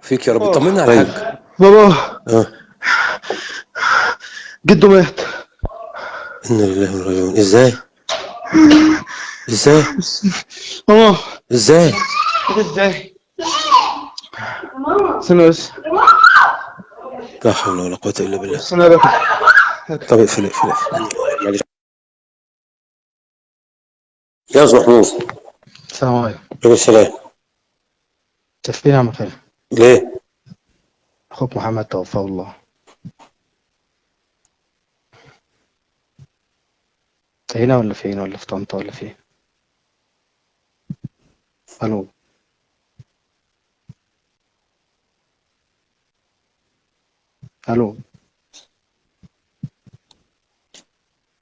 فيك يا رب. طمنا على الحاج. بابا اه. جده مات. انا لله وإنا إليه راجعون. ازاي؟ ازاي؟ اه ازاي؟ ازاي؟ استنى بس. لا حول ولا قوة الا بالله. استنى بس. طب اقفل اقفل اقفل. معلش. يا أستاذ محمود. السلام عليكم. عليكم السلام. تسليم يا عم خير. ليه؟ اخوك محمد توفاه الله. انت هنا ولا فين ولا في طنطا ولا فين؟ الو. الو.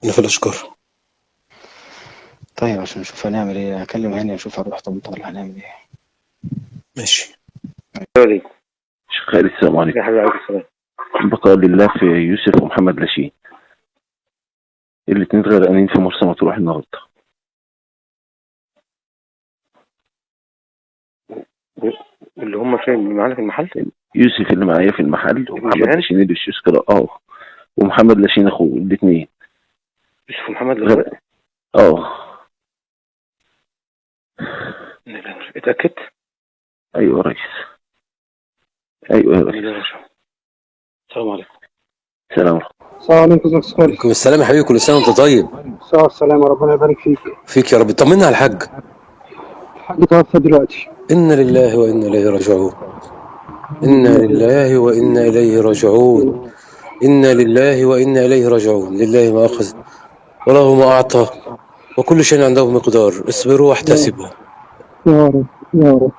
انا في الاشكار. طيب عشان نشوف هنعمل ايه. هكلم هاني اشوف هنروح طنطا ولا هنعمل ايه. ماشي. شيخ خالد السلام عليكم. يا حبيبي عليكم السلام. بقاء لله في يوسف ومحمد لاشين، الاتنين غرقانين في مرسى مطروح النهارده. اللي هم فين؟ اللي معانا في المحل؟ يوسف اللي معايا في المحل، ومحمد جيران؟ لاشين اللي في الشسكرة ومحمد لاشين اخوه الاتنين. يوسف ومحمد اللي اه. اتأكدت؟ ايوه يا ريس. ايوه يا ريس. السلام عليكم. سلام. السلام عليكم. ازيك يا عليكم السلام يا حبيبي، كل سنة وانت طيب. السلام السلام، ربنا يبارك فيك. فيك يا رب. طمنا على الحاج. الحاج توفى دلوقتي. إنا لله وإنا إليه راجعون. إنا لله وإنا إليه راجعون. إنا لله وإنا إليه راجعون. لله ما أخذ وله ما أعطى وكل شيء عنده مقدار. اصبروا واحتسبوا. يا رب يا رب.